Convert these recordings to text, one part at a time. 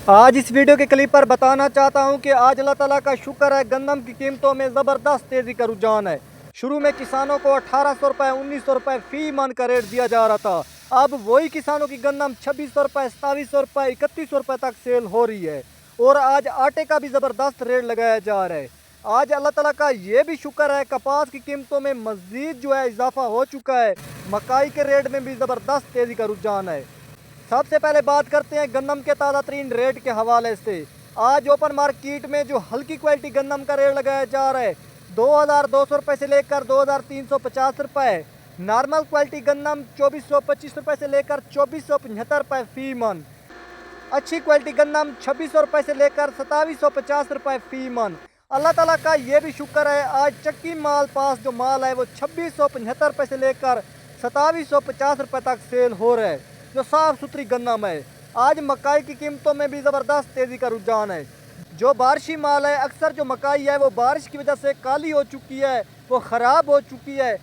आज इस वीडियो के क्लिप पर बताना चाहता हूं कि आज अल्लाह ताला का शुक्र है, गंदम की कीमतों में ज़बरदस्त तेज़ी का रुझान है। शुरू में किसानों को 1800 रुपये 1900 रुपये फी मन का रेट दिया जा रहा था। अब वही किसानों की गंदम 2600 रुपये 2700 रुपये 3100 रुपये तक सेल हो रही है। और आज आटे का भी ज़बरदस्त रेट लगाया जा रहा है। आज अल्लाह ताला का ये भी शुक्र है, कपास की कीमतों में मज़ीद जो है इजाफा हो चुका है। मकाई के रेट में भी ज़बरदस्त तेज़ी का रुझान है। सबसे पहले बात करते हैं गंदम के ताज़ा तरीन रेट के हवाले से। आज ओपन मार्केट में जो हल्की क्वालिटी गंदम का रेट लगाया जा रहा है 2200 रुपये से लेकर 2350 रुपये। नॉर्मल क्वालिटी गंदम 2425 रुपये से लेकर 2475 रुपये फी मन। अच्छी क्वालिटी गंदम 2600 रुपये से लेकर 2750 रुपये फी मन। अल्लाह ताला का ये भी शुक्र है, आज चक्की माल पास जो माल है वो 2675 रुपये से लेकर 2750 रुपये तक सेल हो रहा है, जो साफ़ सुथरी गंदम है। आज मकाई की कीमतों में भी ज़बरदस्त तेज़ी का रुझान है। जो बारिशी माल है, अक्सर जो मकाई है वो बारिश की वजह से काली हो चुकी है, वो ख़राब हो चुकी है।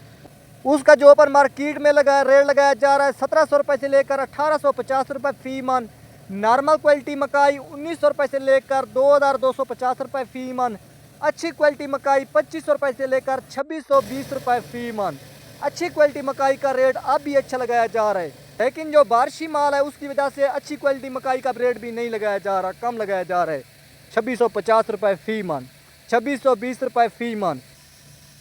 उसका जो ऊपर मार्केट में रेट लगाया जा रहा है 1700 रुपये से लेकर 1850 रुपये फी मन। नॉर्मल क्वालिटी मकाई 1900 रुपये से लेकर 2250 रुपये फी मन। अच्छी क्वालिटी मकाई 2500 रुपये से लेकर 2620 रुपये फी मन। अच्छी क्वालिटी मकाई का रेट अब भी अच्छा लगाया जा रहा है, लेकिन जो बारिशी माल है उसकी वजह से अच्छी क्वालिटी मकाई का रेट भी नहीं लगाया जा रहा, कम लगाया जा रहा है। 2650 रुपये फी मन, 2620 रुपये फी मन।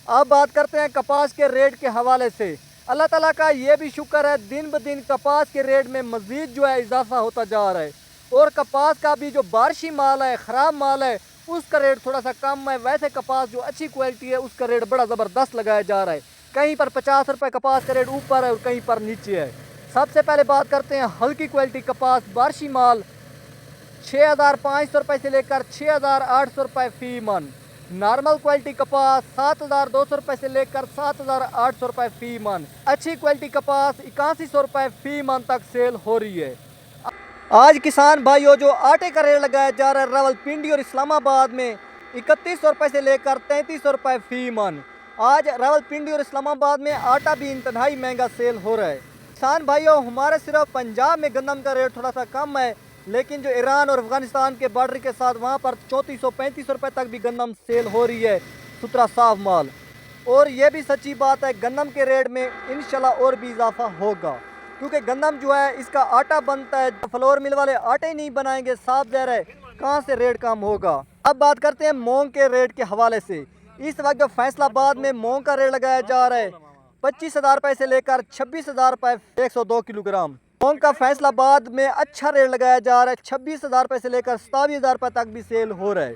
अब बात करते हैं कपास के रेट के हवाले से। अल्लाह ताला का ये भी शुक्र है, दिन ब दिन कपास के रेट में मज़ीद जो है इजाफा होता जा रहा है। और कपास का भी जो बारिशी माल है, ख़राब माल है, उसका रेट थोड़ा सा कम है। वैसे कपास जो अच्छी क्वालिटी है उसका रेट बड़ा ज़बरदस्त लगाया जा रहा है। कहीं पर 50 रुपये कपास का रेट ऊपर है और कहीं पर नीचे है। सबसे पहले बात करते हैं हल्की क्वालिटी कपास बारिशी माल 6500 रुपये से लेकर 6800 रुपये फी मन। नॉर्मल क्वालिटी कपास 7200 रुपये से लेकर 7800 रुपये फी मन। अच्छी क्वालिटी कपास 8100 रुपये फी मन तक सेल हो रही है। आज किसान भाइयों जो आटे का रेट लगाया जा रहा है रावलपिंडी और इस्लामाबाद में 3100 रुपये से लेकर 3300 रुपये फी मन। आज रावलपिंडी और इस्लामाबाद में आटा भी इंतहाई महंगा सेल हो रहा है। किसान भाइयों, हमारे सिर्फ पंजाब में गंदम का रेट थोड़ा सा कम है, लेकिन जो ईरान और अफगानिस्तान के बॉर्डर के साथ वहाँ पर 3435 रुपये तक भी गंदम सेल हो रही है, सुथरा साफ माल। और ये भी सच्ची बात है, गंदम के रेट में इंशाल्लाह और भी इजाफा होगा, क्योंकि गंदम जो है इसका आटा बनता है। फ्लोर मिल वाले आटे ही नहीं बनाएंगे, साफ ज़ाहिर है कहाँ से रेट कम होगा। अब बात करते हैं मूंग के रेट के हवाले से। इस वक्त जो फैसलाबाद में मूंग का रेट लगाया जा रहा है 25,000 रुपये से लेकर 26,000 रुपये 102 किलोग्राम। मूंग का फैसलाबाद में अच्छा रेट लगाया जा रहा है 26,000 रुपये से लेकर 27,000 रुपये तक भी सेल हो रहा है।